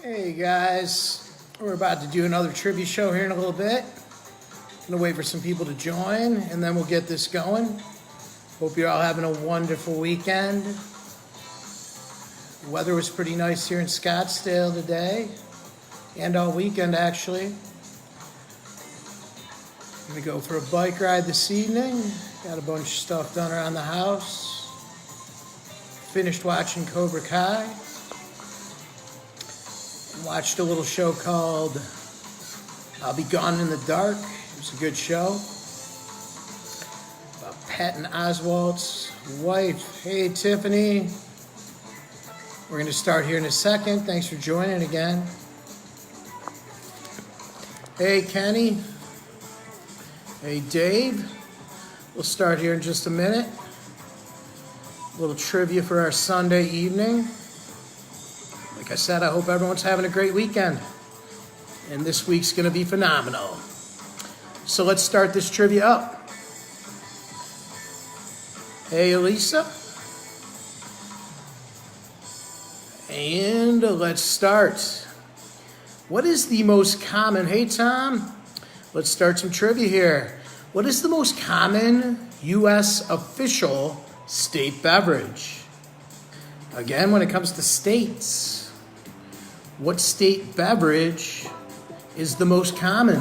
Hey guys, we're about to do another trivia show here in a little bit. Gonna wait for some people to join and then we'll get this going. Hope you're all having a wonderful weekend. The weather was pretty nice here in Scottsdale today and all weekend actually. I'm gonna go for a bike ride this evening. Got a bunch of stuff done around the house. Finished watching Cobra Kai. Watched a little show called I'll Be Gone in the Dark. It was a good show. About Patton Oswalt's wife. Hey, Tiffany. We're going to start here in a second. Thanks for joining again. Hey, Kenny. Hey, Dave. We'll start here in just a minute. A little trivia for our Sunday evening. Like I said, I hope everyone's having a great weekend. And this week's going to be phenomenal. So let's start this trivia up. Hey, Elisa. And let's start. What is the most common... Hey, Tom. Let's start some trivia here. What is the most common U.S. official state beverage? Again, when it comes to states, what state beverage is the most common?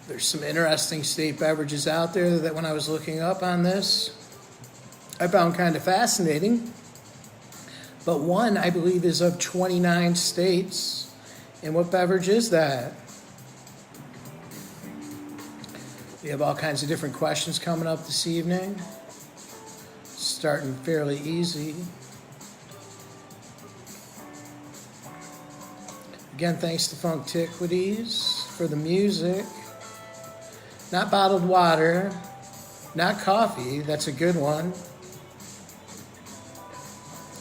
There's some interesting state beverages out there that when I was looking up on this, I found kind of fascinating. But one, I believe, is of 29 states. And what beverage is that? We have all kinds of different questions coming up this evening. Starting fairly easy. Again, thanks to Funktiquities for the music. Not bottled water, not coffee, that's a good one.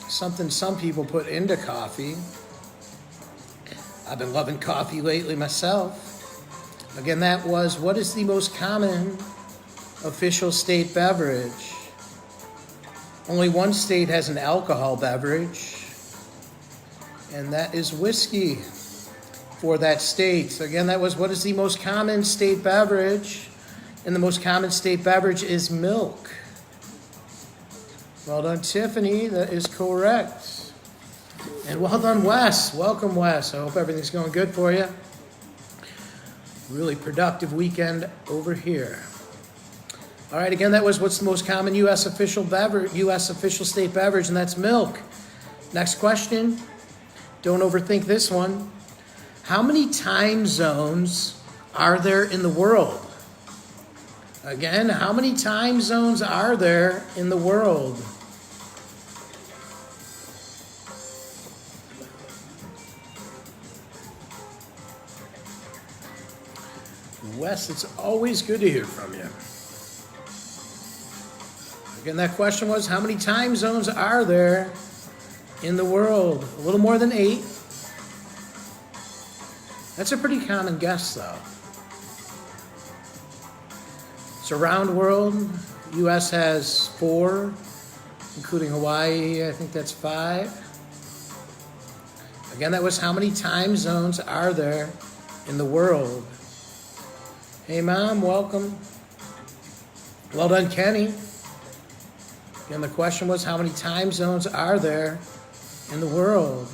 Something some people put into coffee. I've been loving coffee lately myself. Again, that was, what is the most common official state beverage? Only one state has an alcohol beverage, and that is whiskey for that state. Again, that was, what is the most common state beverage? And the most common state beverage is milk. Well done, Tiffany. That is correct. And well done, Wes. Welcome, Wes. I hope everything's going good for you. Really productive weekend over here. All right, again, that was what's the most common U.S. official beverage, U.S. official state beverage, and that's milk. Next question. Don't overthink this one. How many time zones are there in the world? Again, how many time zones are there in the world? Wes, it's always good to hear from you. Again, that question was, how many time zones are there in the world? A little more than 8. That's a pretty common guess, though. So around world, U.S. has 4, including Hawaii, I think that's 5. Again, that was how many time zones are there in the world? Hey, Mom, welcome. Well done, Kenny. And the question was, how many time zones are there in the world?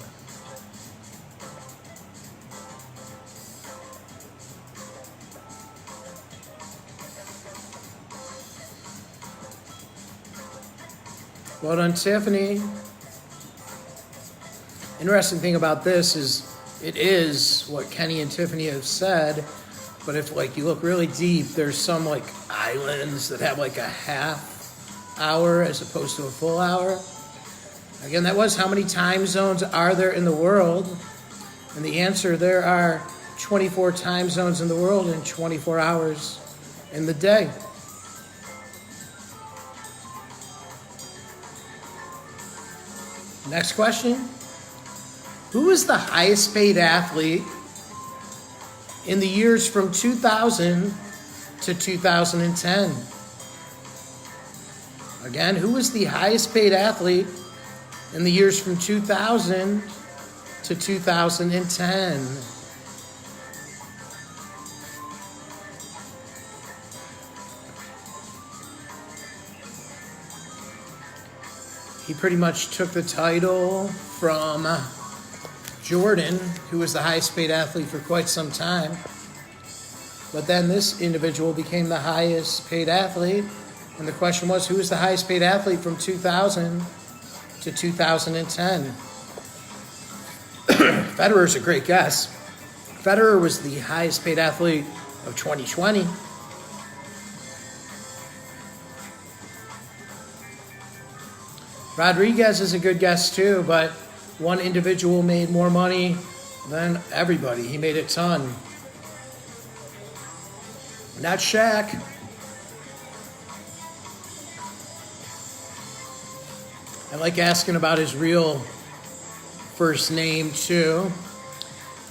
Well done, Tiffany. Interesting thing about this is it is what Kenny and Tiffany have said. But if, like, you look really deep, there's some, like, islands that have, like, a half hour as opposed to a full hour. Again, that was how many time zones are there in the world? And the answer, there are 24 time zones in the world and 24 hours in the day. Next question. Who is the highest paid athlete in the years from 2000 to 2010? Again, who was the highest paid athlete in the years from 2000 to 2010? He pretty much took the title from Jordan, who was the highest paid athlete for quite some time. But then this individual became the highest paid athlete. And the question was, who was the highest paid athlete from 2000 to 2010? Federer's a great guess. Federer was the highest paid athlete of 2020. Rodriguez is a good guess too, but one individual made more money than everybody. He made a ton. Not Shaq. I like asking about his real first name too.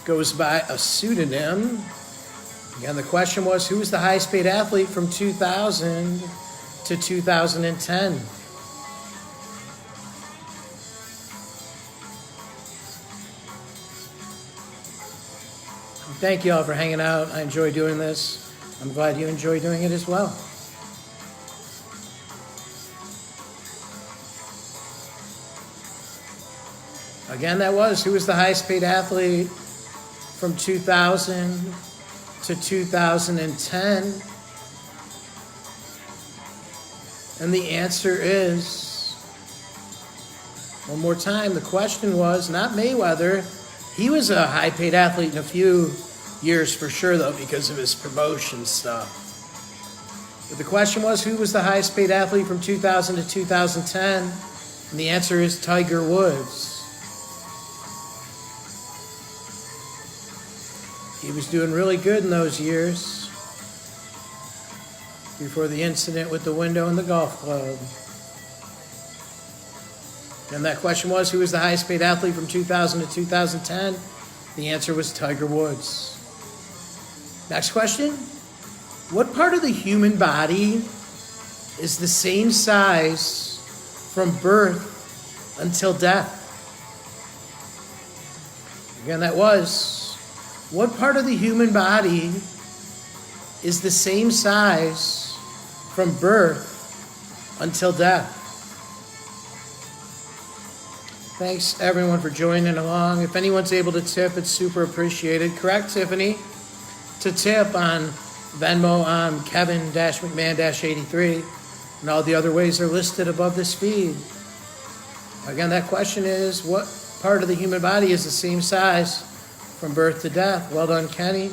Goes by a pseudonym. Again, the question was, who was the highest paid athlete from 2000 to 2010? Thank you all for hanging out. I enjoy doing this. I'm glad you enjoy doing it as well. Again, that was, who was the highest paid athlete from 2000 to 2010? And the answer is, one more time, the question was not Mayweather. He was a high paid athlete in a few years for sure, though, because of his promotion stuff. But the question was, who was the highest paid athlete from 2000 to 2010? And the answer is Tiger Woods. He was doing really good in those years before the incident with the window in the golf club. And that question was, who was the highest paid athlete from 2000 to 2010? The answer was Tiger Woods. Next question. What part of the human body is the same size from birth until death? Again, that was, what part of the human body is the same size from birth until death? Thanks, everyone, for joining along. If anyone's able to tip, it's super appreciated. Correct, Tiffany? To tip on Venmo, I'm Kevin-McMahon-83, and all the other ways are listed above this feed. Again, that question is, what part of the human body is the same size from birth to death? Well done, Kenny.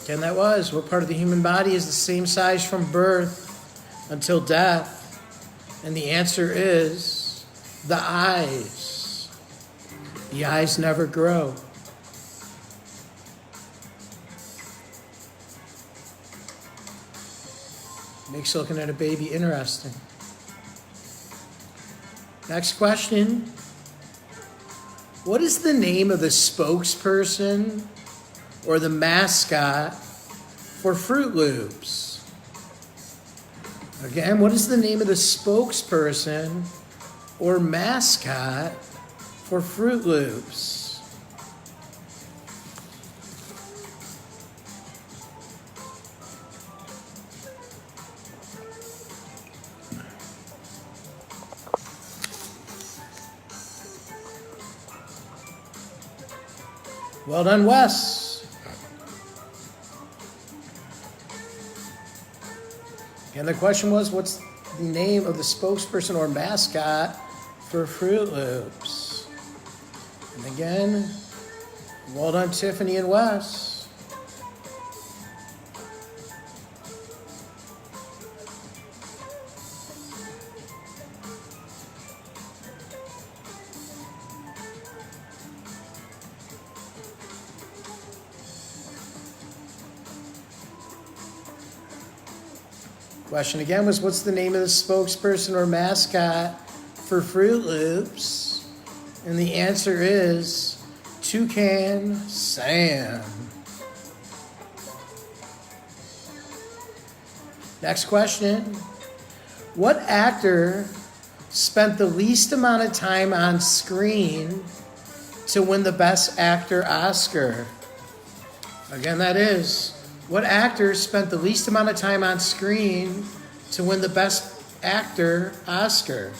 And that was, what part of the human body is the same size from birth until death? And the answer is the eyes. The eyes never grow. Makes looking at a baby interesting. Next question. What is the name of the spokesperson or the mascot for Fruit Loops? Again, what is the name of the spokesperson or mascot for Fruit Loops? Well done, Wes. And the question was, what's the name of the spokesperson or mascot for Fruit Loops? And again, well done, Tiffany and Wes. Question again was, what's the name of the spokesperson or mascot for Fruit Loops? And the answer is Toucan Sam. Next question. What actor spent the least amount of time on screen to win the Best Actor Oscar? Again, that is, what actor spent the least amount of time on screen to win the Best Actor Oscar?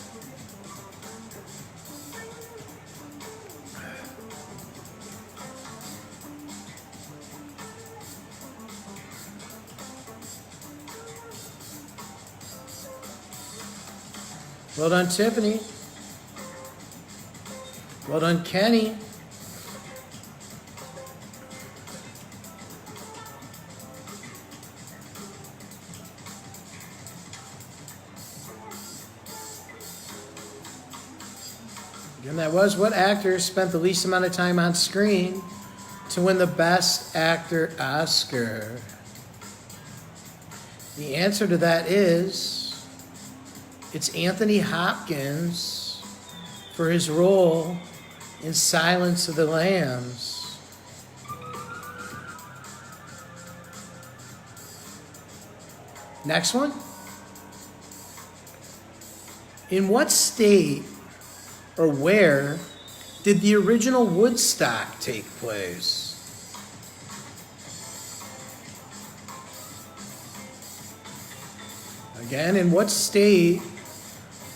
Well done, Tiffany. Well done, Kenny. Again, that was what actor spent the least amount of time on screen to win the Best Actor Oscar? The answer to that is it's Anthony Hopkins for his role in Silence of the Lambs. Next one. In what state or where did the original Woodstock take place? Again, in what state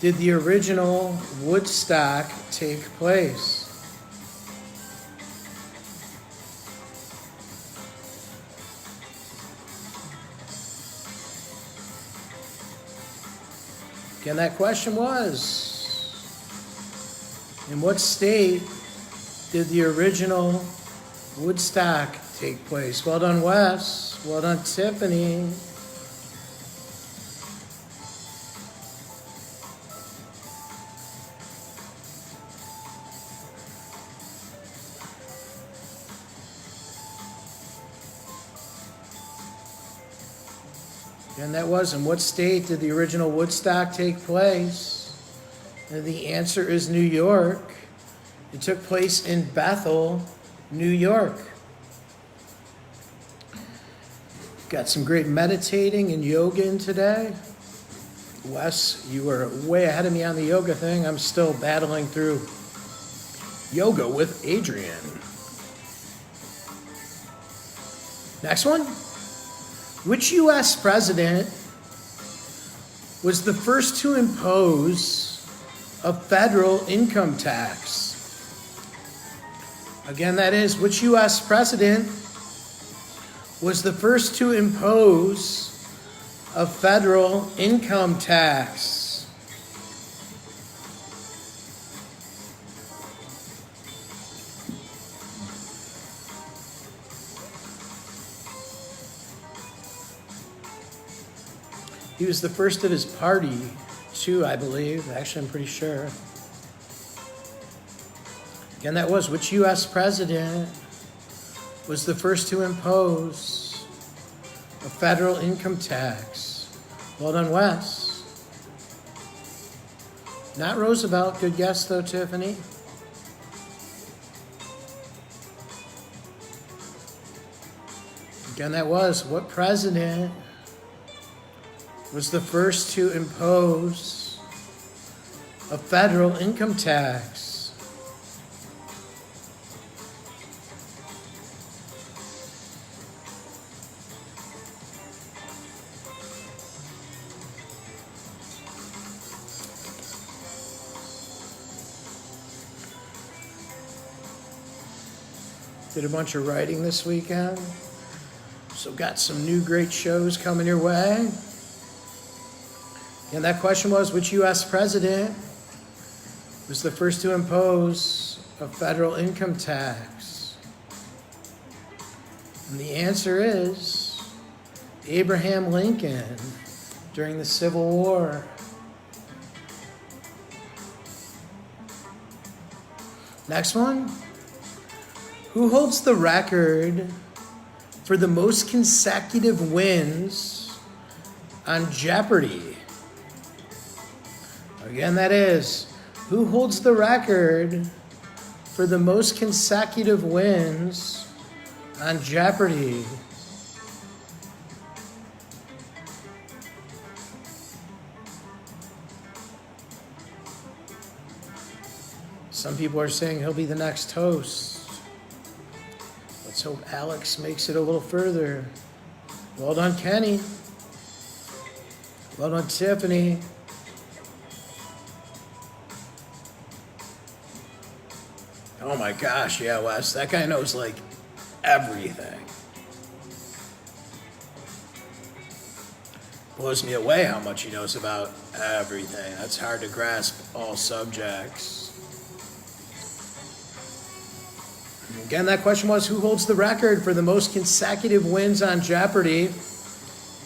did the original Woodstock take place? Again, that question was, in what state did the original Woodstock take place? Well done, Wes. Well done, Tiffany. And that was, in what state did the original Woodstock take place? And the answer is New York. It took place in Bethel, New York. Got some great meditating and yoga in today. Wes, you were way ahead of me on the yoga thing. I'm still battling through yoga with Adrian. Next one. Which U.S. president was the first to impose a federal income tax? Again, that is, which U.S. president was the first to impose a federal income tax? He was the first of his party, too, I believe. Actually, I'm pretty sure. Again, that was, which U.S. president was the first to impose a federal income tax? Well done, Wes. Not Roosevelt. Good guess, though, Tiffany. Again, that was, what president was the first to impose a federal income tax? Did a bunch of writing this weekend, so got some new great shows coming your way. And that question was, which U.S. president was the first to impose a federal income tax? And the answer is Abraham Lincoln during the Civil War. Next one. Who holds the record for the most consecutive wins on Jeopardy? Again, that is, Who holds the record for the most consecutive wins on Jeopardy? Some people are saying he'll be the next host. Let's hope Alex makes it a little further. Well done, Kenny. Well done, Tiffany. Oh my gosh, yeah, Wes. That guy knows like everything. Blows me away how much he knows about everything. That's hard to grasp all subjects. Again, that question was, who holds the record for the most consecutive wins on Jeopardy?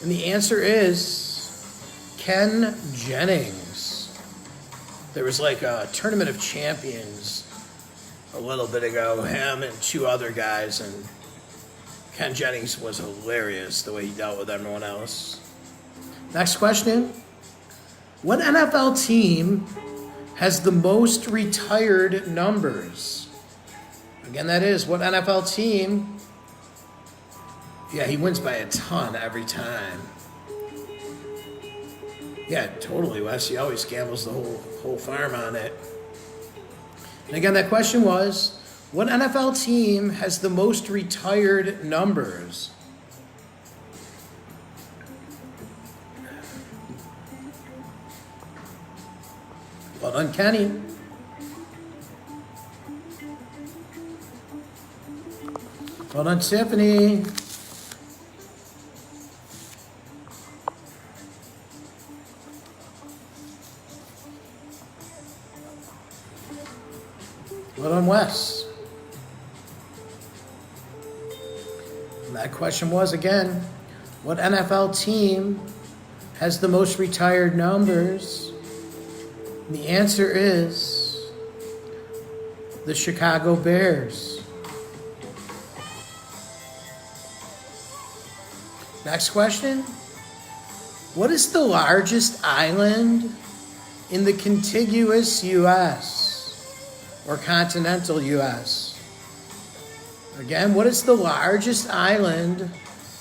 And the answer is Ken Jennings. There was like a Tournament of Champions a little bit ago, him and two other guys, and Ken Jennings was hilarious the way he dealt with everyone else. Next question. What NFL team has the most retired numbers? Again, that is, what NFL team? Yeah, he wins by a ton every time. Yeah, totally, Wes. He always gambles the whole farm on it. And again, that question was, what NFL team has the most retired numbers? Well done, Kenny. Well done, Tiffany. Well done, Wes. And that question was, again, what NFL team has the most retired numbers? And the answer is the Chicago Bears. Next question. What is the largest island in the contiguous U.S. or continental U.S.? Again, what is the largest island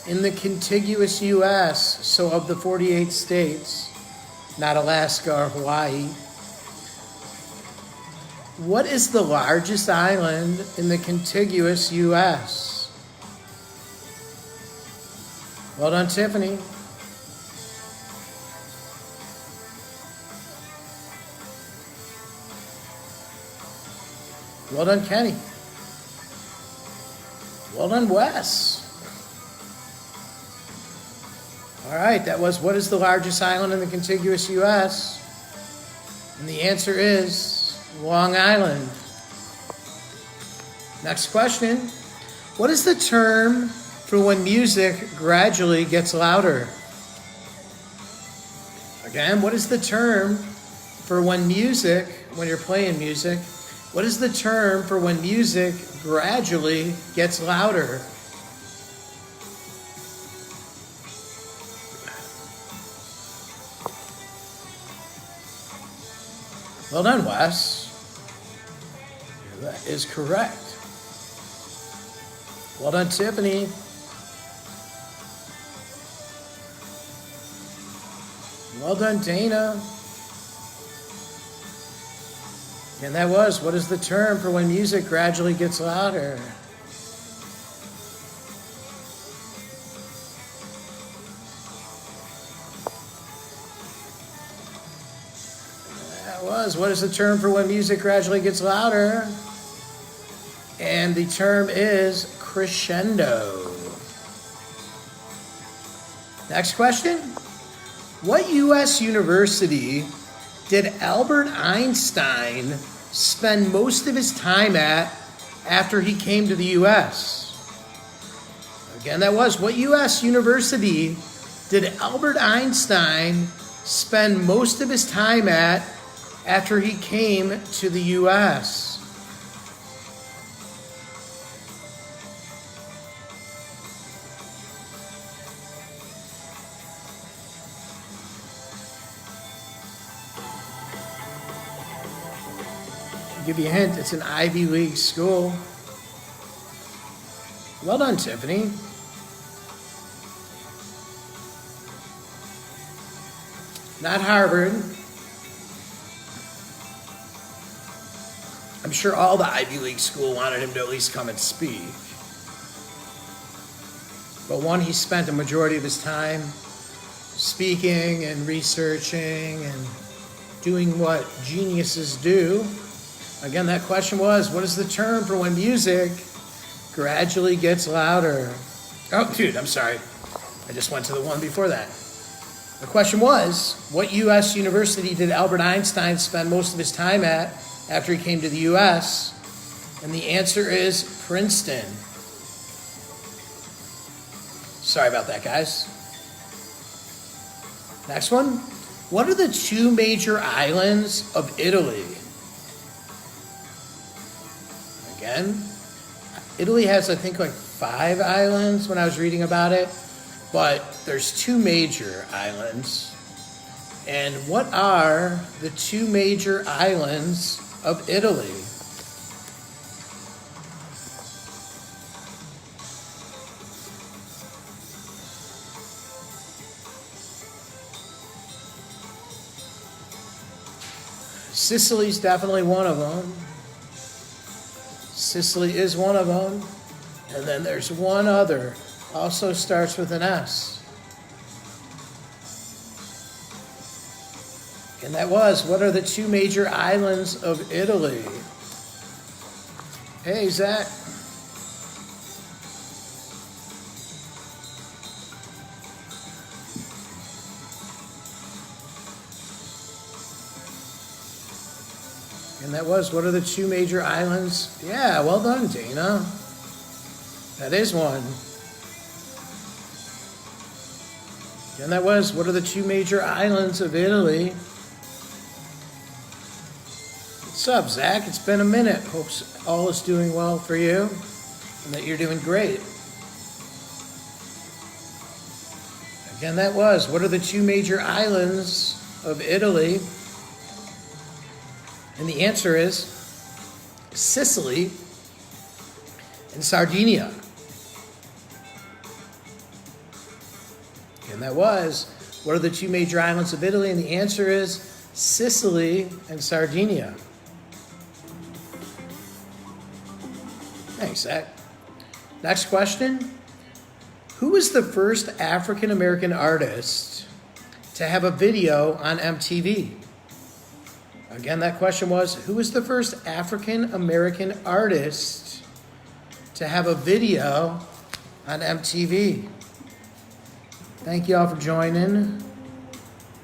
in the contiguous U.S., so of the 48 states, not Alaska or Hawaii? What is the largest island in the contiguous U.S.? Well done, Tiffany. Well done, Kenny. Well done, Wes. All right, that was, what is the largest island in the contiguous U.S.? And the answer is Long Island. Next question. What is the term for when music gradually gets louder? Again, what is the term for when you're playing music, what is the term for when music gradually gets louder? Well done, Wes. That is correct. Well done, Tiffany. Well done, Dana. And that was, what is the term for when music gradually gets louder? That was, what is the term for when music gradually gets louder? And the term is crescendo. Next question. What U.S. university did Albert Einstein spend most of his time at after he came to the U.S.? Again, that was, what U.S. university did Albert Einstein spend most of his time at after he came to the U.S.? Give you a hint, it's an Ivy League school. Well done, Tiffany. Not Harvard. I'm sure all the Ivy League school wanted him to at least come and speak. But one, he spent a majority of his time speaking and researching and doing what geniuses do. Again, that question was, what is the term for when music gradually gets louder? Oh, dude, I'm sorry. I just went to the one before that. The question was, what U.S. university did Albert Einstein spend most of his time at after he came to the U.S.? And the answer is Princeton. Sorry about that, guys. Next one. What are the two major islands of Italy? Again, Italy has, I think, like 5 islands when I was reading about it, but there's 2 major islands. And what are the 2 major islands of Italy? Sicily's definitely one of them. Sicily is one of them. And then there's one other, also starts with an S. And that was, what are the 2 major islands of Italy? Hey, Zach. And that was, what are the 2 major islands? Yeah, well done, Dana. That is one. And that was, what are the 2 major islands of Italy? What's up, Zach? It's been a minute. Hope all is doing well for you and that you're doing great. Again, that was, what are the 2 major islands of Italy? And the answer is Sicily and Sardinia. And that was, what are the 2 major islands of Italy? And the answer is Sicily and Sardinia. Thanks, Zach. Next question. Who was the first African American artist to have a video on MTV? Again, that question was, who was the first African American artist to have a video on MTV? Thank you all for joining.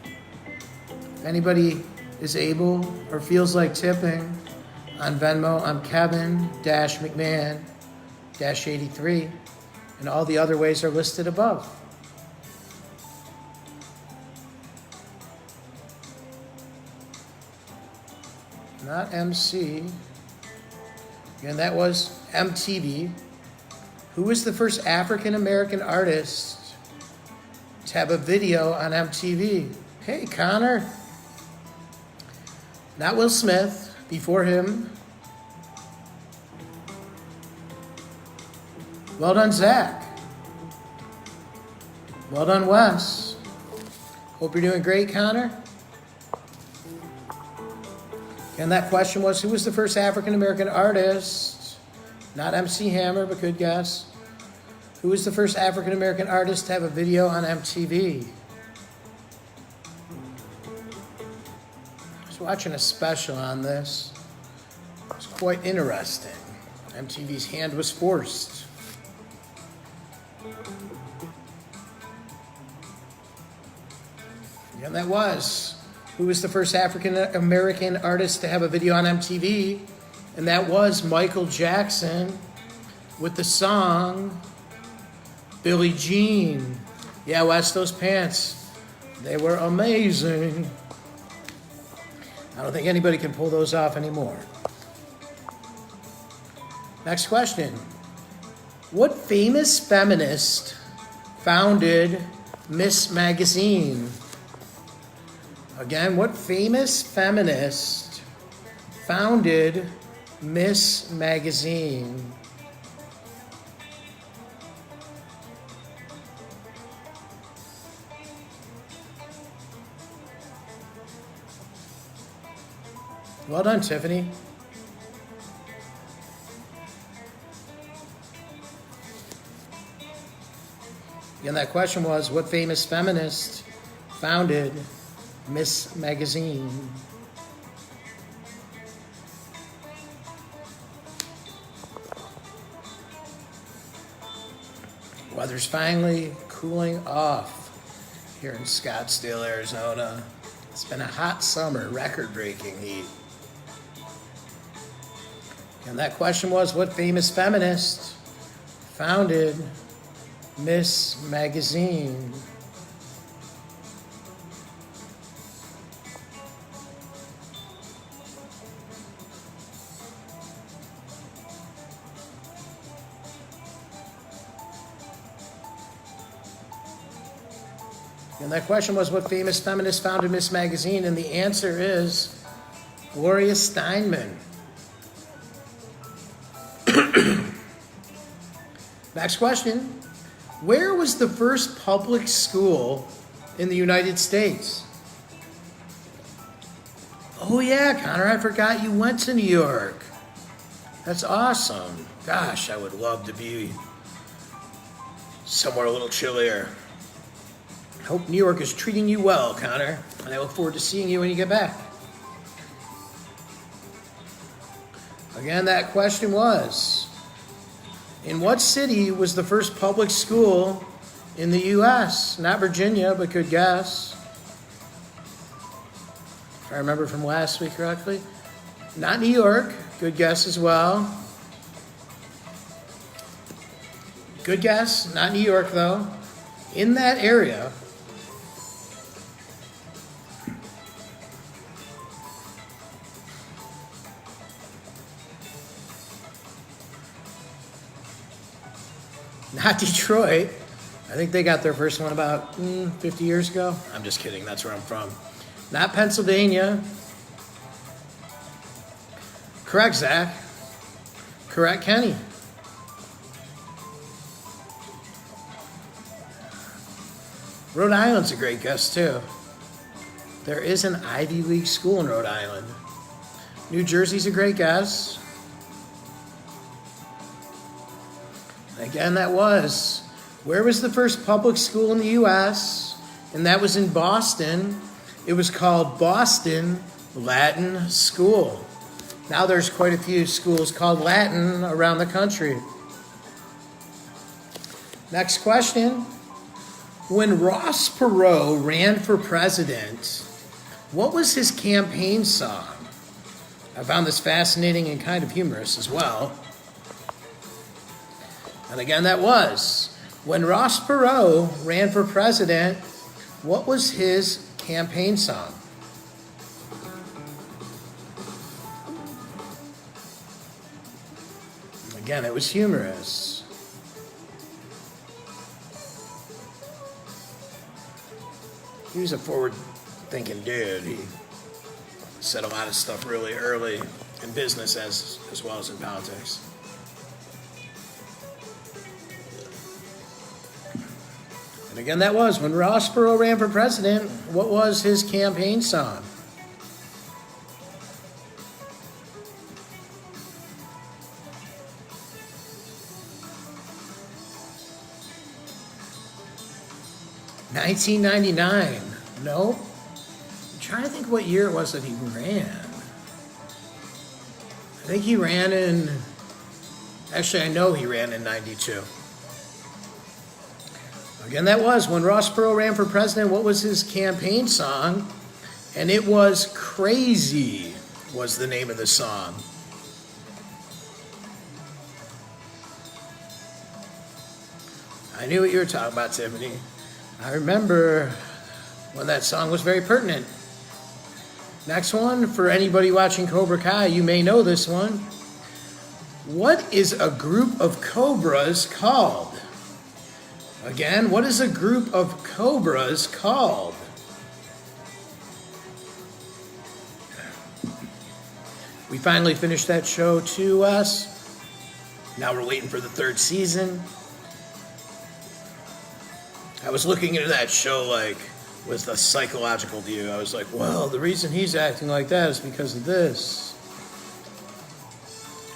If anybody is able or feels like tipping on Venmo, I'm Kevin-McMahon-83, and all the other ways are listed above. Not MC. Again, that was MTV. Who was the first African American artist to have a video on MTV? Hey, Connor. Not Will Smith. Before him. Well done, Zach. Well done, Wes. Hope you're doing great, Connor. And that question was, who was the first African American artist? Not MC Hammer, but good guess. Who was the first African American artist to have a video on MTV? I was watching a special on this. It was quite interesting. MTV's hand was forced. And that was, who was the first African American artist to have a video on MTV? And that was Michael Jackson with the song Billie Jean. Yeah, Wes, those pants, they were amazing. I don't think anybody can pull those off anymore. Next question. What famous feminist founded Miss Magazine? Again, what famous feminist founded Miss Magazine? Well done, Tiffany. And that question was, what famous feminist founded Miss Magazine? Weather's finally cooling off here in Scottsdale, Arizona. It's been a hot summer, record-breaking heat. And that question was, what famous feminist founded Miss Magazine? And that question was, what famous feminist founded Miss Magazine? And the answer is Gloria Steinman. Next question. Where was the first public school in the United States? Oh yeah, Connor, I forgot you went to New York. That's awesome. Gosh, I would love to be somewhere a little chillier. I hope New York is treating you well, Connor, and I look forward to seeing you when you get back. Again, that question was, in what city was the first public school in the U.S.? Not Virginia, but good guess. If I remember from last week correctly. Not New York, good guess as well. Good guess, not New York though. In that area, not Detroit. I think they got their first one about 50 years ago. I'm just kidding. That's where I'm from. Not Pennsylvania. Correct, Zach. Correct, Kenny. Rhode Island's a great guess, too. There is an Ivy League school in Rhode Island. New Jersey's a great guess. Again, that was. Where was the first public school in the U.S.? And that was in Boston. It was called Boston Latin School. Now there's quite a few schools called Latin around the country. Next question. When Ross Perot ran for president, what was his campaign song? I found this fascinating and kind of humorous as well. And again, that was, when Ross Perot ran for president, what was his campaign song? Again, it was humorous. He was a forward-thinking dude. He said a lot of stuff really early in business as well as in politics. And again, that was, when Ross Perot ran for president, what was his campaign song? $1999. No. I'm trying to think what year it was that he ran. I think he ran in... Actually, I know he ran in 92. Again, that was, when Ross Perot ran for president, what was his campaign song? And it was Crazy was the name of the song. I knew what you were talking about, Tiffany. I remember when that song was very pertinent. Next one, for anybody watching Cobra Kai, you may know this one. What is a group of cobras called? Again, what is a group of cobras called? We finally finished that show too, Wes. Now we're waiting for the third season. I was looking into that show like, was the psychological view. I was like, well, the reason he's acting like that is because of this.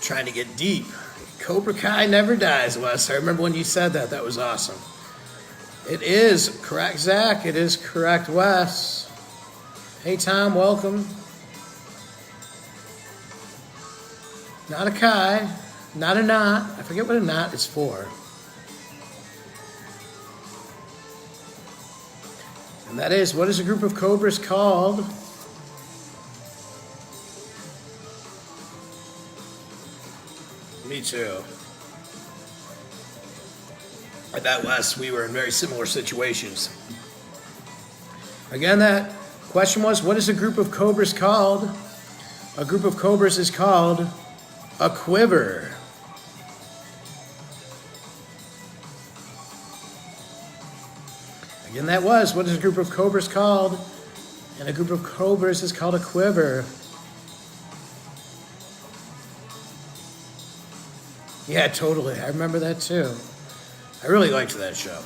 Trying to get deep. Cobra Kai never dies, Wes. I remember when you said that. That was awesome. It is correct, Zach. It is correct, Wes. Hey, Tom, welcome. Not a Kai. Not a knot. I forget what a knot is for. And that is, what is a group of cobras called? Me too. I bet, Wes, we were in very similar situations. Again, that question was, what is a group of cobras called? A group of cobras is called a quiver. Again, that was, what is a group of cobras called? And a group of cobras is called a quiver. Yeah, totally. I remember that too. I really liked that show.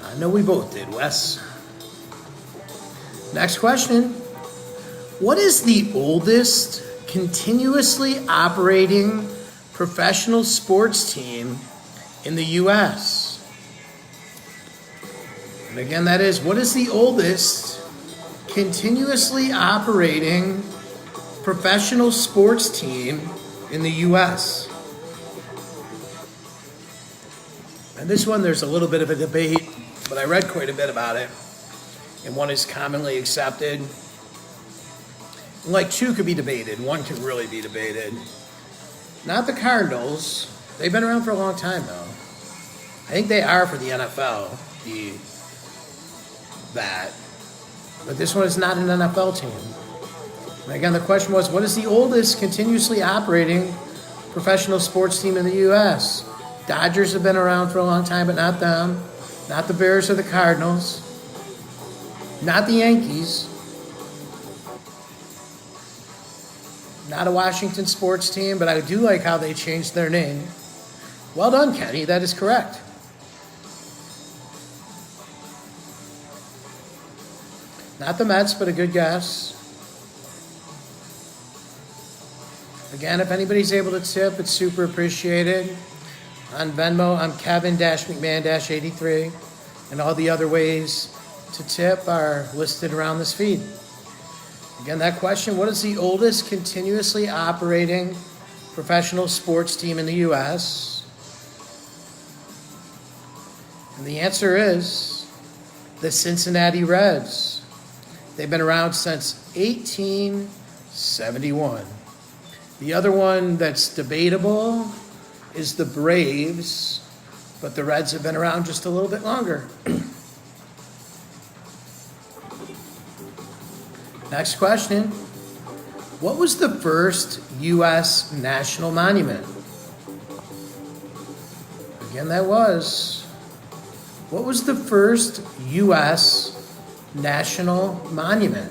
I know we both did, Wes. Next question. What is the oldest continuously operating professional sports team in the U.S.? And again, that is, what is the oldest continuously operating professional sports team in the U.S.? And this one, there's a little bit of a debate, but I read quite a bit about it. And one is commonly accepted. Like two could be debated. One could really be debated. Not the Cardinals. They've been around for a long time, though. I think they are for the NFL, that. But this one is not an NFL team. And again, the question was, what is the oldest continuously operating professional sports team in the U.S.? Dodgers have been around for a long time, but not them. Not the Bears or the Cardinals. Not the Yankees. Not a Washington sports team, but I do like how they changed their name. Well done, Kenny. That is correct. Not the Mets, but a good guess. Again, if anybody's able to tip, it's super appreciated. On Venmo, I'm Kevin-McMahon-83. And all the other ways to tip are listed around this feed. Again, that question, what is the oldest continuously operating professional sports team in the U.S.? And the answer is the Cincinnati Reds. They've been around since 1871. The other one that's debatable is the Braves, but the Reds have been around just a little bit longer. Next question. What was the first U.S. national monument? Again, that was. What was the first U.S. national monument?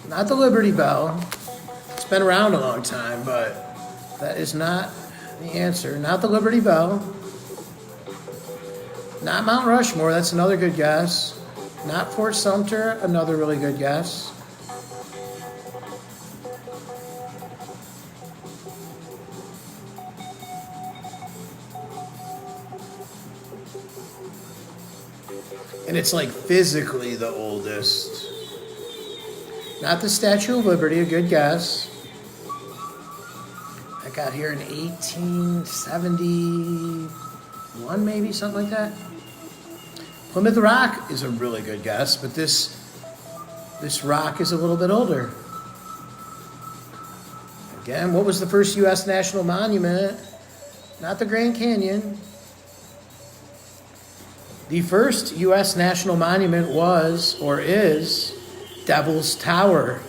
Not the Liberty Bell. It's been around a long time, but that is not the answer. Not the Liberty Bell. Not Mount Rushmore. That's another good guess. Not Fort Sumter. Another really good guess. And it's like physically the oldest. Not the Statue of Liberty, a good guess. I got here in 1871, maybe, something like that. Plymouth Rock is a really good guess, but this rock is a little bit older. Again, what was the first U.S. national monument? Not the Grand Canyon. The first U.S. national monument was, or is, Devil's Tower.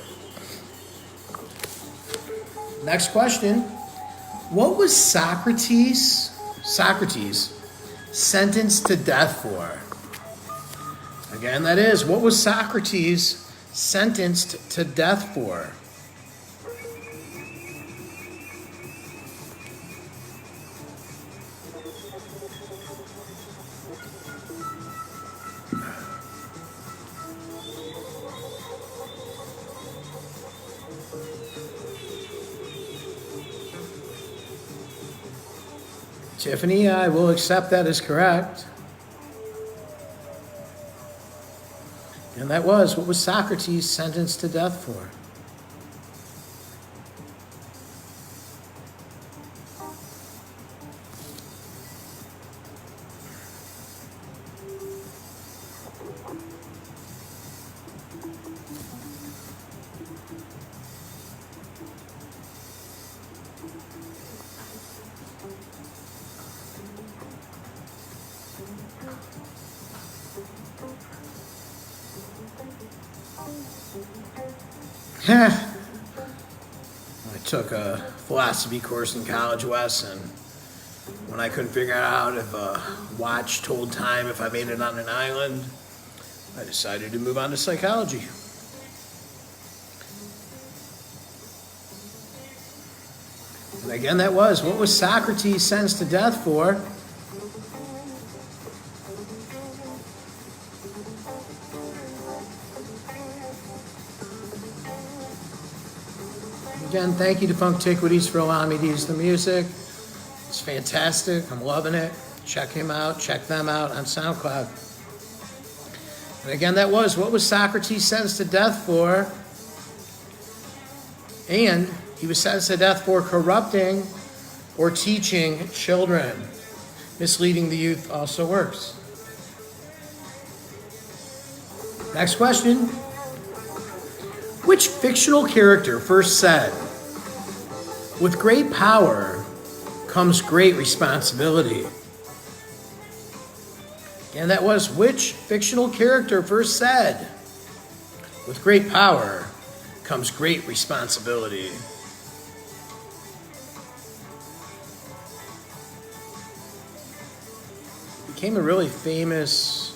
Next question. What was Socrates sentenced to death for? Again, that is, what was Socrates sentenced to death for? Tiffany, I will accept that as correct. And that was, what was Socrates sentenced to death for? I took a philosophy course in college, Wes, and when I couldn't figure out if a watch told time if I made it on an island, I decided to move on to psychology. And again, that was, what was Socrates sentenced to death for? Again, thank you to Funktiquities for allowing me to use the music. It's fantastic. I'm loving it. Check him out. Check them out on SoundCloud. And again, that was, what was Socrates sentenced to death for? And he was sentenced to death for corrupting or teaching children. Misleading the youth also works. Next question. Which fictional character first said, "With great power comes great responsibility"? And that was, which fictional character first said, "With great power comes great responsibility"? It became a really famous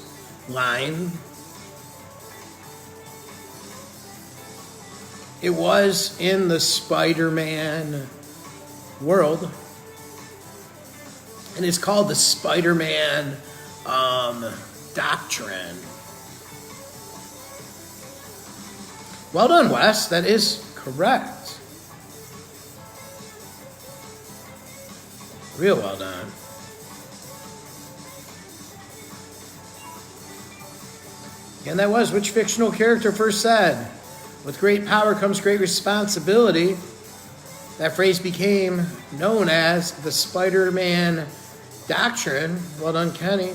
line. It was in the Spider-Man world. And it's called the Spider-Man doctrine. Well done, Wes. That is correct. Real well done. And that was, which fictional character first said, "With great power comes great responsibility"? That phrase became known as the Spider-Man doctrine. Well done, Kenny.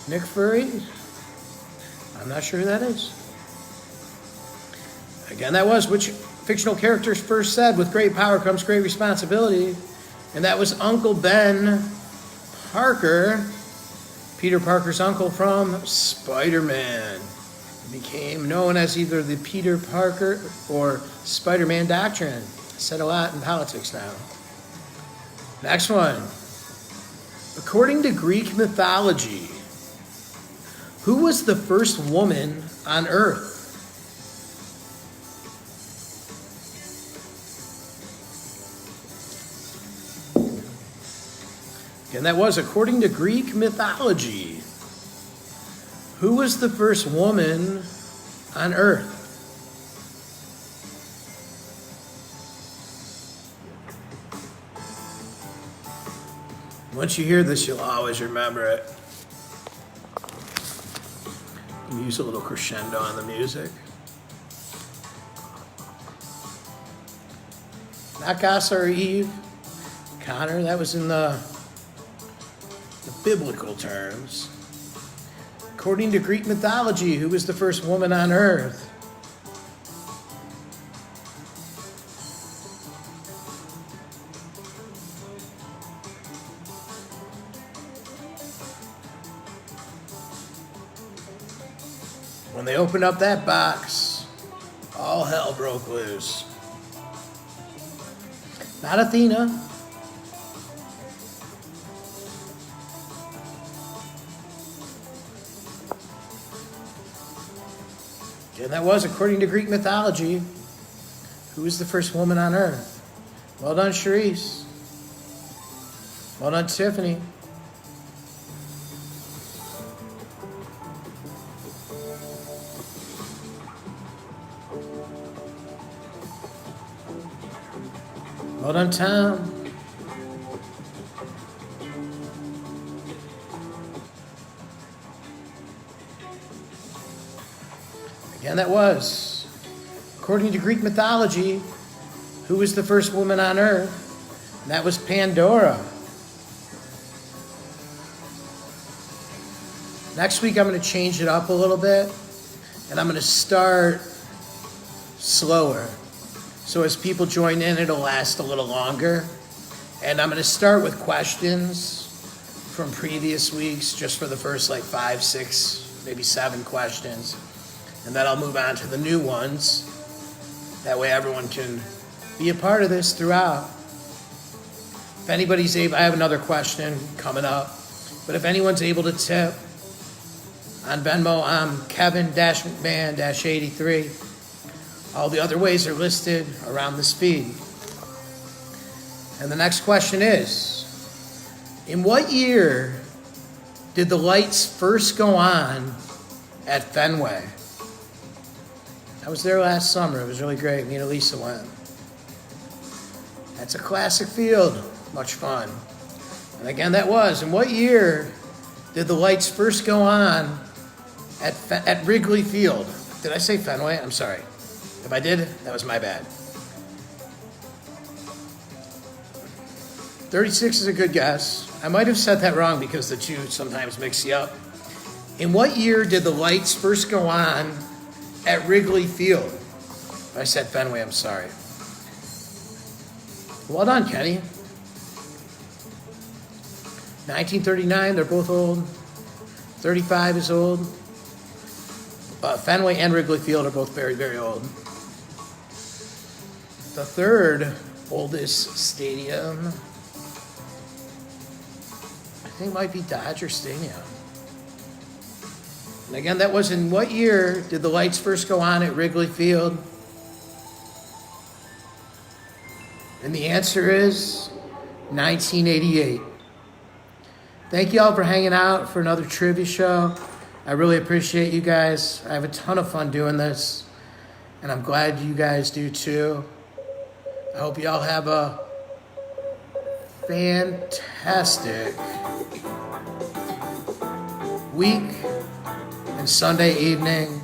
Nick Fury? I'm not sure who that is. Again, that was, which fictional character first said, "With great power comes great responsibility"? And that was Uncle Ben Parker, Peter Parker's uncle from Spider-Man. Became known as either the Peter Parker or Spider-Man doctrine. Said a lot in politics now. Next one. According to Greek mythology, who was the first woman on Earth? And that was, according to Greek mythology, who was the first woman on Earth? Once you hear this, you'll always remember it. Use a little crescendo on the music. Not Gossa or Eve. Connor, that was in the biblical terms. According to Greek mythology, who was the first woman on Earth? When they opened up that box, all hell broke loose. Not Athena. And that was, according to Greek mythology, who was the first woman on earth? Well done, Charisse. Well done, Tiffany. Well done, Tom. Again, that was, according to Greek mythology, who was the first woman on earth? And that was Pandora. Next week, I'm going to change it up a little bit, and I'm going to start slower. So as people join in, it'll last a little longer. And I'm going to start with questions from previous weeks, just for the first 5, 6, maybe 7 questions. And then I'll move on to the new ones. That way everyone can be a part of this throughout. If anybody's able, I have another question coming up. But if anyone's able to tip on Venmo, I'm Kevin-McMahon-83. All the other ways are listed around this feed. And the next question is, in what year did the lights first go on at Fenway? I was there last summer. It was really great. Me and Elisa went. That's a classic field. Much fun. And again, that was, in what year did the lights first go on at Wrigley Field? Did I say Fenway? I'm sorry. If I did, that was my bad. 36 is a good guess. I might have said that wrong because the two sometimes mix you up. In what year did the lights first go on at Wrigley Field? If I said Fenway, I'm sorry. Well done, Kenny. 1939, they're both old. 35 is old. Fenway and Wrigley Field are both very, very old. The third oldest stadium, I think, might be Dodger Stadium. And again, that was, in what year did the lights first go on at Wrigley Field? And the answer is 1988. Thank you all for hanging out for another trivia show. I really appreciate you guys. I have a ton of fun doing this, and I'm glad you guys do too. I hope you all have a fantastic week and Sunday evening.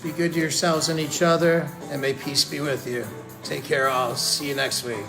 Be good to yourselves and each other, and may peace be with you. Take care all. See you next week.